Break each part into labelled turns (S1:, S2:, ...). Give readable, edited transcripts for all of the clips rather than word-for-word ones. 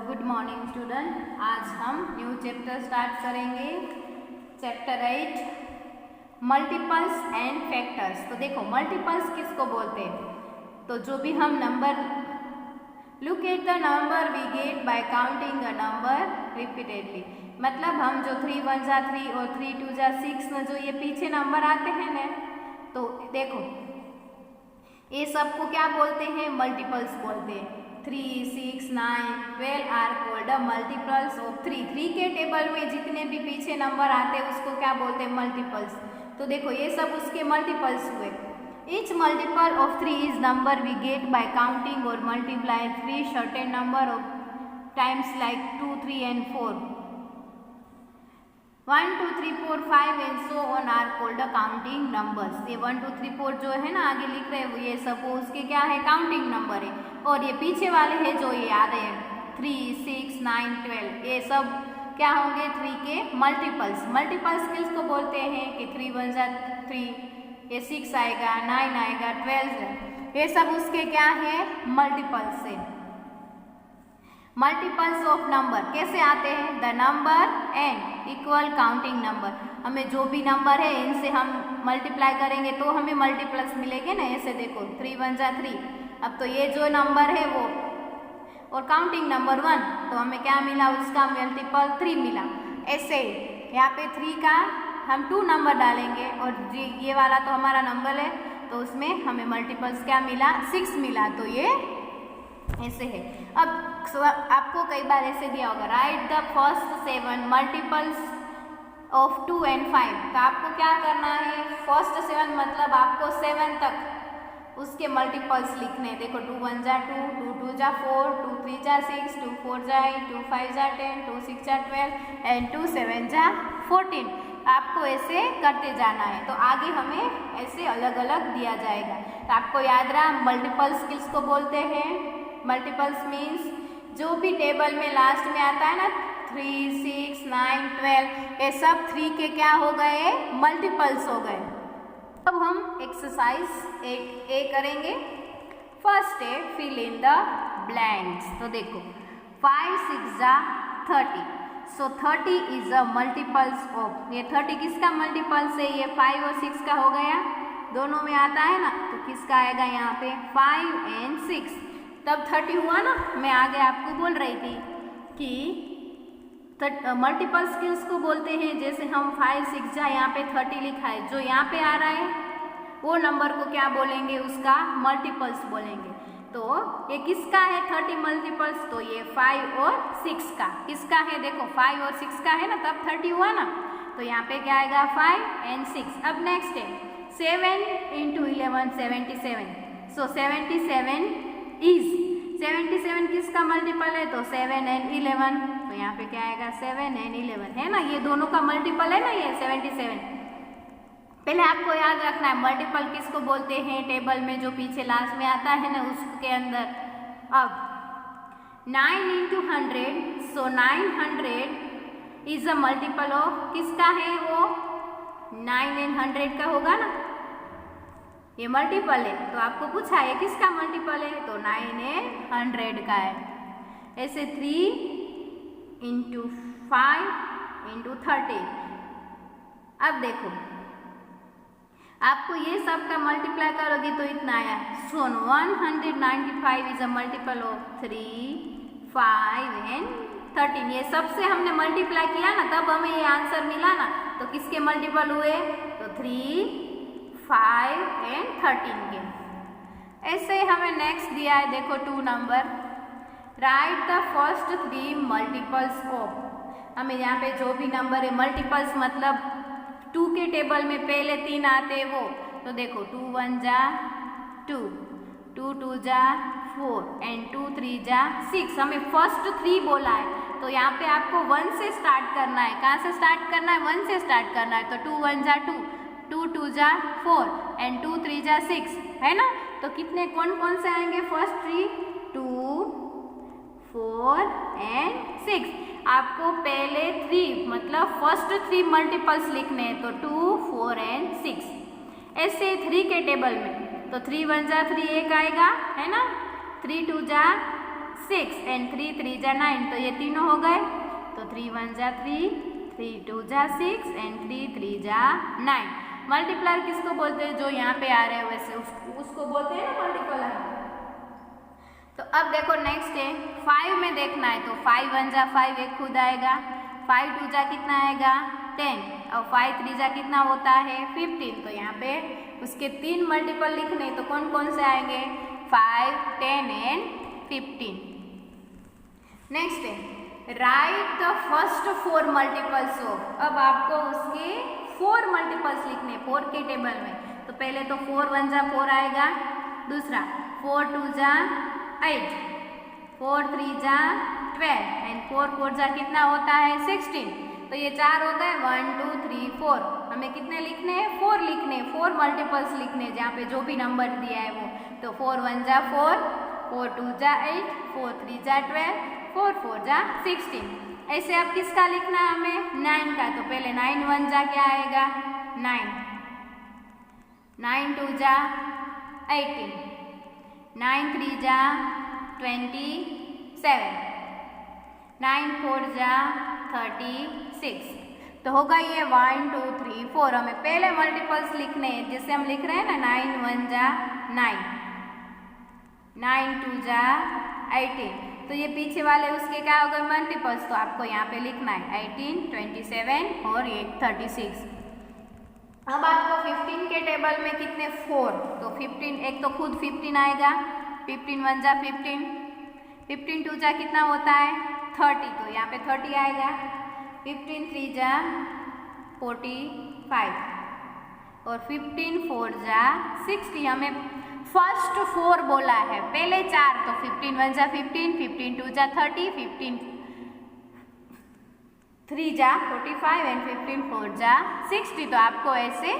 S1: Good morning student. आज हम new chapter start करेंगे, चैप्टर 8 मल्टीपल्स एंड फैक्टर्स। तो देखो मल्टीपल्स किसको बोलते हैं, तो जो भी हम number look at the number we get by counting a number repeatedly. मतलब हम जो 3 1 जा 3 और 3 2 जा 6 में जो ये पीछे नंबर आते हैं ना, तो देखो ये सबको क्या बोलते हैं, मल्टीपल्स बोलते हैं। 3 6 9 12 are called the multiples of 3। 3 के टेबल में जितने भी पीछे नंबर आते हैं उसको क्या बोलते हैं, मल्टीपल्स। तो देखो ये सब उसके मल्टीपल्स हुए। Each multiple of 3 is number we get by counting or multiply 3 certain number of times like 2 3 and 4. 1 2 3 4 5 and so on are called the counting numbers। ये 1 2 3 4 जो है ना आगे लिख रहे हैं, ये सब उसके क्या है, काउंटिंग नंबर है। और ये पीछे वाले हैं जो ये आ रहे हैं 3 6 9 12, ये सब क्या होंगे, 3 के मल्टीपल्स। मल्टीपल्स किसको बोलते हैं कि 3 1 जा 3, ये 6 आएगा, 9 आएगा, 12, ये सब उसके क्या है, मल्टीपल्स है। मल्टीपल्स ऑफ नंबर कैसे आते हैं, the number and equal counting number. हमें जो भी नंबर है इनसे हम मल्टीप्लाई करेंगे तो हमें मल्टीपल्स मिलेंगे ना। ऐसे देखो 3 1 जा 3, अब तो ये जो नंबर है वो और काउंटिंग नंबर 1, तो हमें क्या मिला, उसका मल्टीपल 3 मिला। ऐसे यहाँ पे 3 का हम 2 नंबर डालेंगे और ये वाला तो हमारा नंबर है, तो उसमें हमें मल्टीपल्स क्या मिला, 6 मिला। तो ये ऐसे है। अब आपको कई बार ऐसे दिया होगा, right the first 7 multiples of 2 and 5। तो आपको क्या करना है, फर्स्ट 7 मतलब आपको 7 तक उसके मल्टीपल्स लिखने। देखो 2 1 जा 2, 2 2 जा 4, 2 3 जा 6, 2 4 जा 8, 2 5 जा 10, 2 6 जा 12 एंड 2 7 जा 14। आपको ऐसे करते जाना है, तो आगे हमें ऐसे अलग अलग दिया जाएगा। तो आपको याद रहा मल्टीपल्स किसको बोलते हैं, मल्टीपल्स मीन्स जो भी टेबल में लास्ट में आता है ना 3 6 9 12, ये सब 3 के क्या हो गए, मल्टीपल्स हो गए। अब हम एक्सरसाइज ए करेंगे। फर्स्ट है फिल इन द ब्लैंक्स। तो देखो 5 6 जा 30, सो 30 इज अ मल्टीपल्स ऑफ, ये 30 किसका मल्टीपल्स है, ये 5 और 6 का हो गया, दोनों में आता है ना, तो किसका आएगा यहाँ पे 5 and 6। तब 30 हुआ ना। मैं आगे आपको बोल रही थी कि मल्टीपल्स किसको बोलते हैं, जैसे हम 5 6 जा यहाँ पे 30 लिखा है, जो यहाँ पे आ रहा है वो नंबर को क्या बोलेंगे, उसका मल्टीपल्स बोलेंगे। तो ये किसका है 30 मल्टीपल्स, तो ये 5 और 6 का। किसका है, देखो 5 और 6 का है ना, तब 30 हुआ ना, तो यहाँ पे क्या आएगा 5 and 6। अब नेक्स्ट है 7 × 11 77, सो 77 इज 77 किसका मल्टीपल है, तो 7 and 11, तो यहाँ पे क्या आएगा 7 and 11 है ना, ये दोनों का मल्टीपल है ना ये 77। पहले आपको याद रखना है मल्टीपल किसको बोलते हैं, टेबल में जो पीछे लास्ट में आता है ना उसके अंदर। अब 9 × 100, सो 900 इज अ मल्टीपल ऑफ, किसका है वो 9 and 100 का होगा ना, ये मल्टीपल है। तो आपको पूछा है किसका मल्टीपल है, तो 9 and 100 का है। ऐसे 3 × 5 × 30। अब देखो आपको ये सब का मल्टीप्लाई करोगे तो इतना आया, सो 195 is a multiple of 3 5 and 13। ये सबसे हमने मल्टीप्लाई किया ना, तब हमें ये आंसर मिला ना, तो किसके मल्टीपल हुए, तो 3 5 and 13 के। ऐसे हमें नेक्स्ट दिया है, देखो 2 number, right the first 3 multiples of. हमें यहाँ पे जो भी नंबर है मल्टीपल्स मतलब 2 के टेबल में पहले 3 आते वो, तो देखो 2 1 जा 2, 2 2 जा 4 एंड 2 3 जा 6। हमें फर्स्ट 3 बोला है, तो यहाँ पे आपको 1 से स्टार्ट करना है। कहाँ से स्टार्ट करना है, 1 से स्टार्ट करना है। तो 2 1 जा 2, 2 2 जा 4 एंड 2 3 जा 6 है ना। तो कितने कौन कौन से आएंगे, फर्स्ट 3 2 4 and 6। आपको पहले 3 मतलब फर्स्ट 3 मल्टीपल्स लिखने हैं, तो 2 4 and 6। ऐसे 3 के टेबल में तो 3 1 जा 3 एक आएगा है ना, 3 2 जा 6 एंड 3 3 जा 9, तो ये तीनों हो गए। तो 3 1 जा 3, 3 2 जा 6 एंड 3 3 जा 9। मल्टीप्लायर किसको बोलते हैं? जो यहाँ पे आ रहे हैं वैसे उसको बोलते हैं ना मल्टीप्लायर। तो अब देखो नेक्स्ट है 5 में देखना है, तो 5 1 जा 5, एक खुद आएगा। 5 2 जा कितना आएगा? 10, और 5 3 जा कितना होता है? 15। तो यहाँ पे उसके 3 मल्टीपल लिखने, तो कौन कौन से आएंगे? 5 10 एंड 15। नेक्स्ट है right the first 4 multiples of. अब आपको उसके 4 मल्टीपल्स लिखने 4 के टेबल में। तो पहले तो 4 1 जा 4 आएगा, दूसरा 4 2 जा 8, 4 3 जा 12 एंड 4 4 जा कितना होता है? 16। तो ये 4 हो गए, 1 2 3 4। हमें कितने लिखने हैं? 4 लिखने, 4 मल्टीपल्स लिखने जहाँ पे जो भी नंबर दिया है वो। तो 4 1 जा 4, 4 2 जा 8, 4 3 जा 12, 4 4 जा 16। ऐसे अब किसका लिखना है हमें? 9 का। तो पहले 9 1 जा क्या आएगा? 9, 9 2 जा 18, 9 3 जा 27, 9 4 जा 36। तो होगा ये 1 2 3 4। हमें पहले मल्टीपल्स लिखने हैं, जैसे हम लिख रहे हैं ना 9 1 जा 9, 9 2 जा 18। तो ये पीछे वाले उसके क्या हो गए? मल्टीपल्स। तो आपको यहाँ पे लिखना है 18 27 और ये 36। अब आपको 15 के टेबल में कितने? 4। तो 15, एक तो खुद 15 आएगा, 15 1 जा 15, 15 2 जा कितना होता है? 30। तो यहाँ पे 30 आएगा, 15 3 जा 45 और 15 4 जा 60। हमें फर्स्ट 4 बोला है, पहले 4। तो 15 1 जा 15, 15 2 जा 30, 15 3 जा 45 एंड 15 4 जा 60। तो आपको ऐसे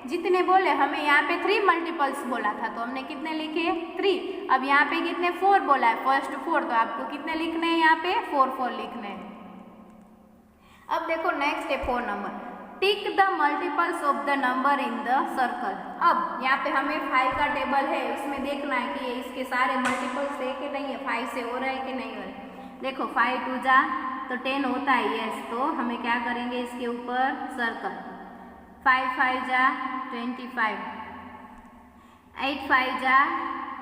S1: जितने बोले, हमें यहाँ पे 3 मल्टीपल्स बोला था तो हमने कितने लिखे? 3। अब यहाँ पे कितने? 4 बोला है, फर्स्ट 4। तो आपको कितने लिखने हैं? यहाँ पे 4 4 लिखने हैं। अब देखो नेक्स्ट है 4 number, tick the multiples of the number in the circle. अब यहाँ पे हमें 5 का टेबल है, उसमें देखना है कि ये इसके सारे मल्टीपल्स है कि नहीं है, 5 से हो रहा है कि नहीं हो रहा है। देखो 5 2 जा तो 10 होता है, यस। तो हमें क्या करेंगे? इसके ऊपर सर्कल। 5 5 जा 25, 8 5 जा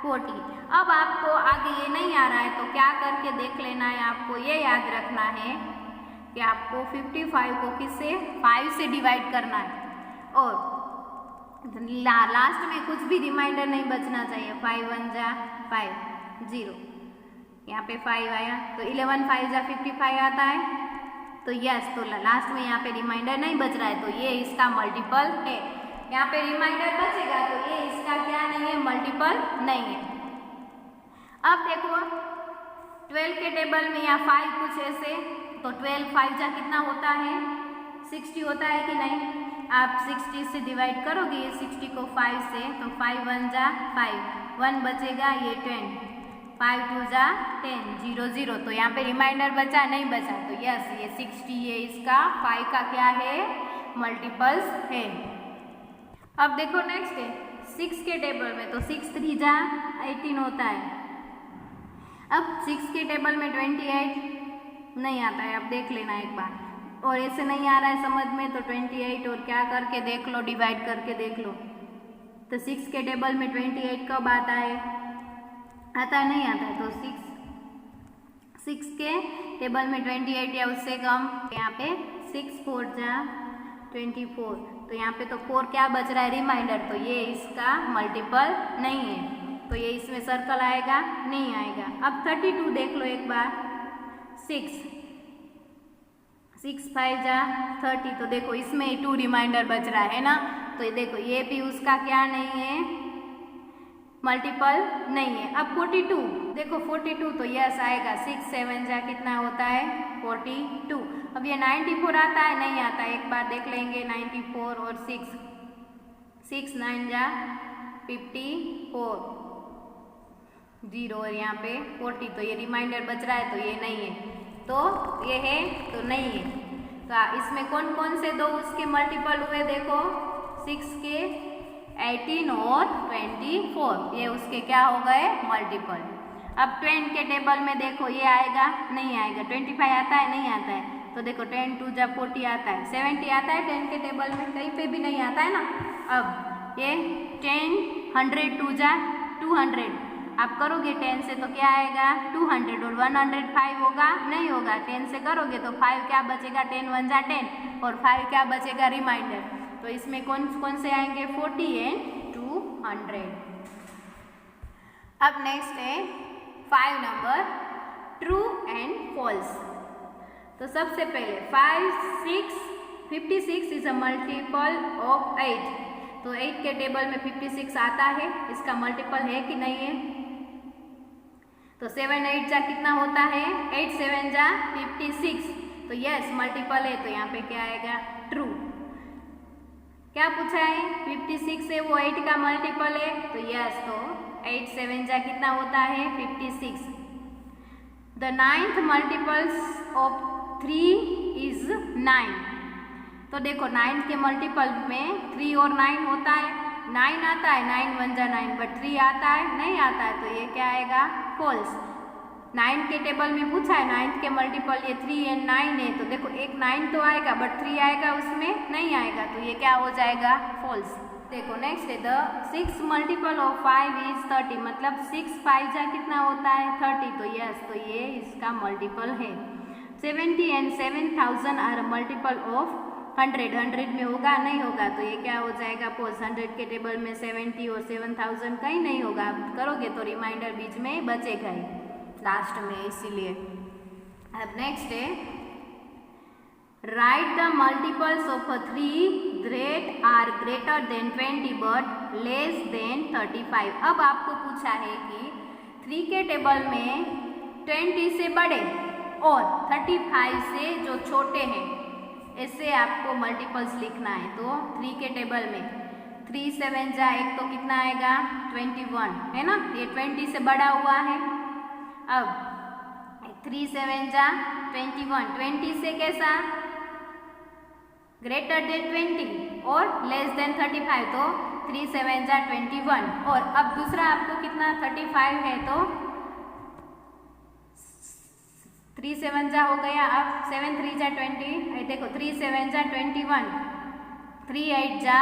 S1: 40। अब आपको आगे ये नहीं आ रहा है तो क्या करके देख लेना है, आपको ये याद रखना है कि आपको 55 को किससे? 5 से डिवाइड करना है और लास्ट में कुछ भी रिमाइंडर नहीं बचना चाहिए। 5 1 जा 5 0, यहाँ पे 5 आया तो 11 5 जा 55 आता है। तो यस, तो लास्ट में यहाँ पे रिमाइंडर नहीं बच रहा है तो ये इसका मल्टीपल है। यहाँ पे रिमाइंडर बचेगा तो ये इसका क्या नहीं है? मल्टीपल नहीं है। अब देखो 12 के टेबल में यहाँ 5 कुछ ऐसे, तो 12 5 जा कितना होता है? 60 होता है कि नहीं? आप 60 से डिवाइड करोगे ये 60 को 5 से, तो 5 1 जा 5, 1 बचेगा, ये 10, 5 2 जा 10 0 0। तो यहाँ पे रिमाइंडर बचा नहीं बचा, तो यस ये 60 ये इसका 5 का क्या है? मल्टीपल्स है। अब देखो नेक्स्ट है 6 के टेबल में, तो 6 3 जा 18 होता है। अब 6 के टेबल में 28 नहीं आता है, अब देख लेना एक बार। और ऐसे नहीं आ रहा है समझ में तो 28 और क्या करके देख लो, डिवाइड करके देख लो। तो 6 के टेबल में 28 कब आता है? आता है नहीं आता है? तो 6 के टेबल में 28 या उससे कम। यहाँ पे 6 4 जा 24, तो यहाँ पे तो 4 क्या बच रहा है? रिमाइंडर। तो ये इसका मल्टीपल नहीं है, तो ये इसमें सर्कल आएगा नहीं आएगा। अब 32 देख लो एक बार, 6 5 जा 30, तो देखो इसमें 2 रिमाइंडर बच रहा है ना। तो ये देखो ये भी उसका क्या नहीं है? मल्टीपल नहीं है। अब 42 देखो 42 तो यस आएगा, 6 7 जा कितना होता है? 42। अब ये 94 आता है नहीं आता है? एक बार देख लेंगे 94 और 6 9 जा 54 0 और यहाँ पे 40, तो ये रिमाइंडर बच रहा है तो ये नहीं है, तो ये है तो नहीं है। तो इसमें कौन कौन से दो उसके मल्टीपल हुए? देखो 6 के 18 और 24, ये उसके क्या हो गए? मल्टीपल। अब 10 के टेबल में देखो ये आएगा नहीं आएगा, 25 आता है नहीं आता है, तो देखो 10 2 जा 40 आता है, 70 आता है 10 के टेबल में, कहीं पे भी नहीं आता है ना। अब ये 10 100 2 जा 200, आप करोगे 10 से तो क्या आएगा 200, और 105 होगा नहीं होगा, 10 से करोगे तो 5 क्या बचेगा 10 1 जा 10 और 5 क्या बचेगा रिमाइंडर, तो इसमें कौन कौन से आएंगे 40 एंड 200। अब नेक्स्ट है 5 नंबर ट्रू एंड फॉल्स। तो सबसे पहले 56 इज अ मल्टीपल ऑफ 8, तो 8 के टेबल में 56 आता है, इसका मल्टीपल है कि नहीं है, तो 7 8 जा कितना होता है 8 7 जा 56, तो यस मल्टीपल है, तो यहाँ पे क्या आएगा ट्रू। क्या पूछा है 56 से वो 8 का मल्टीपल है, तो यस, तो 8 7 जा कितना होता है 56। The 9th multiples of 3 is 9, तो देखो 9 के मल्टीपल में 3 और 9 होता है, 9 आता है 9 1 जा 9, बट 3 आता है नहीं आता है, तो ये क्या आएगा फॉल्स। 9 के टेबल में पूछा है 9th के मल्टीपल ये 3 एंड 9 है, तो देखो एक 9 तो आएगा बट 3 आएगा उसमें नहीं आएगा, तो ये क्या हो जाएगा फॉल्स। देखो नेक्स्ट है द 6 मल्टीपल ऑफ 5 इज 30, मतलब 6 5 जा कितना होता है 30, तो यस, तो ये इसका मल्टीपल है। 70 एंड 7000 आर मल्टीपल ऑफ 100, 100 में होगा नहीं होगा, तो ये क्या हो जाएगा फॉल्स। 100 के टेबल में 70 और 7000 कहीं नहीं होगा, आप करोगे तो रिमाइंडर बीच में बचेगा ही लास्ट में, इसीलिए। अब नेक्स्ट है right the multiples of 3 that are greater than 20 but less than 35। अब आपको पूछा है कि 3 के टेबल में 20 से बड़े और 35 से जो छोटे हैं, ऐसे आपको मल्टीपल्स लिखना है। तो 3 के टेबल में 3 7 जा एक तो कितना आएगा 21 है ना, ये 20 से बड़ा हुआ है। अब 3 7 जा 21, 20 से कैसा ग्रेटर देन 20 और लेस देन 35, तो 3 7 जा 21, और अब दूसरा आपको कितना 35 है, तो 3 7 जा हो गया, अब 7 3 जा 20, देखो 3 7 जा 21, 3 8 जा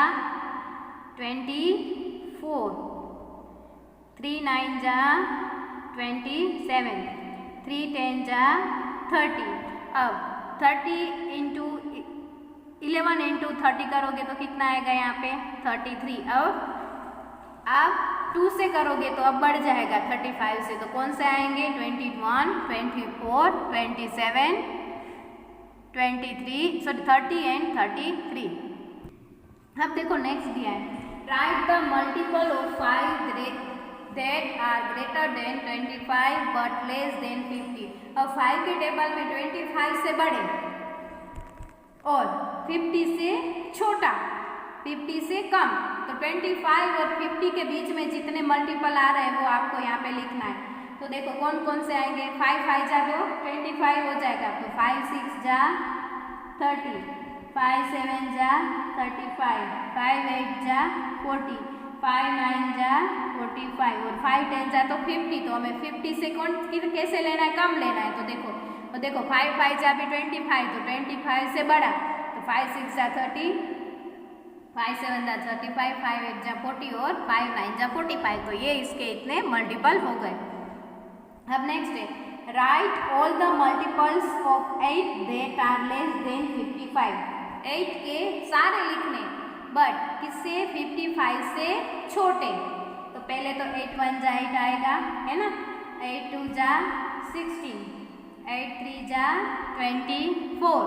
S1: 24, 3 9 जा 27, 3 10 जा 30। अब 30 इंटू 11 इंटू 30 करोगे तो कितना आएगा यहाँ पे 33। अब आप 2 से करोगे तो अब बढ़ जाएगा 35 से, तो कौन से आएंगे 21 24 27 23, सॉरी 30 एंड 33। अब देखो नेक्स्ट दिया है right the multiple of 5 that are greater than 25 but less than 50। अब 5 के टेबल में 25 से बड़े और 50 से छोटा, 50 से कम, तो 25 और 50 के बीच में जितने मल्टीपल आ रहे हैं वो आपको यहाँ पे लिखना है। तो देखो कौन कौन से आएंगे 5 5 जा तो 25 हो जाएगा, तो 5 6 जा 30, 5 7 जा 35, 5 8 जा 40, 5 9 जा 45 और 5 10 जा तो 50, तो हमें 50 से कौन कैसे लेना है कम लेना है। तो देखो 5 5 जा भी 25, तो 25 से बड़ा, तो 5 6 जा 30, 5 7 जा 35, 5 8 जा 40 और 5 9 जा 45, तो ये इसके इतने मल्टीपल हो गए। अब नेक्स्ट है right all the multiples of 8 that are less than 55। 8 के सारे लिखने बट किससे 55 से छोटे, तो पहले तो 8 1 जा 8 आएगा है ना, 8 2 जा 16, 8 3 जा 24,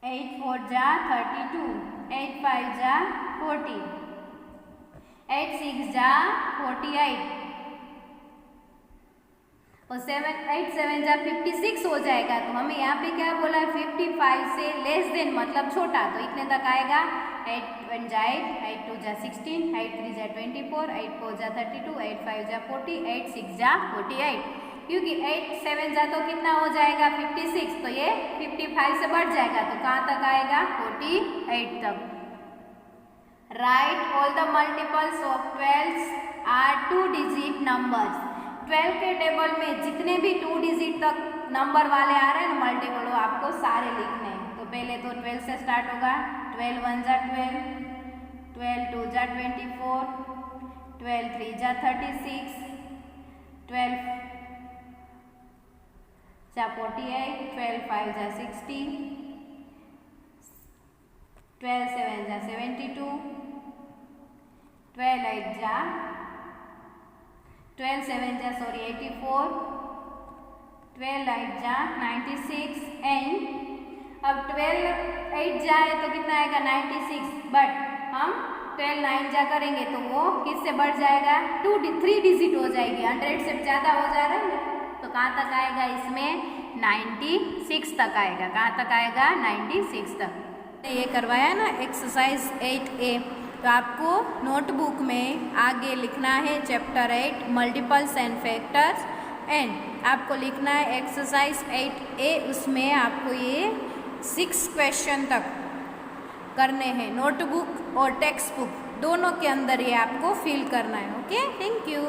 S1: 8 4 जा 32, 8 5 जा 40, 8 6 जा 48 और 8 7 जा 56 हो जाएगा। तो हमें यहाँ पे क्या बोला है 55 से लेस देन मतलब छोटा, तो इतने तक आएगा। 8 1 जा 8, 8 2 जा 16, 8 3 जा 24, 8 4 जा 32, 8 5 जा 40, 8 6 जा 48, क्योंकि 8 7 जा तो कितना हो जाएगा 56, तो ये 55 से बढ़ जाएगा, तो कहाँ तक आएगा 48 तक। Right all the multiples of 12 are 2 digit numbers. 12 के टेबल में जितने भी 2 डिजिट तक नंबर वाले आ रहे हैं ना मल्टीपल, वो आपको सारे लिखने हैं। तो पहले तो 12 से स्टार्ट होगा। 12 1 जा 12, 12 2 जा 24, 12 3 जा 36, 12 जा 48, 12 5 जा 60, 12 7 जा 72, 12 8 जा 12 7 जा 84, 12 8 जा 96 एंड अब 12 8 जाए तो कितना आएगा 96, बट हम 12 9 जा करेंगे तो वो किससे बढ़ जाएगा 3 डिजिट हो जाएगी। 100 से ज़्यादा हो जा रहा है तो कहाँ तक आएगा इसमें 96 तक आएगा। कहाँ तक आएगा 96 तक। ये करवाया ना एक्सरसाइज 8A, तो आपको नोटबुक में आगे लिखना है chapter 8 multiples and factors and आपको लिखना है एक्सरसाइज 8A। उसमें आपको ये 6 क्वेश्चन तक करने हैं। नोटबुक और टेक्स्ट बुक दोनों के अंदर ये आपको फिल करना है। Okay, thank you.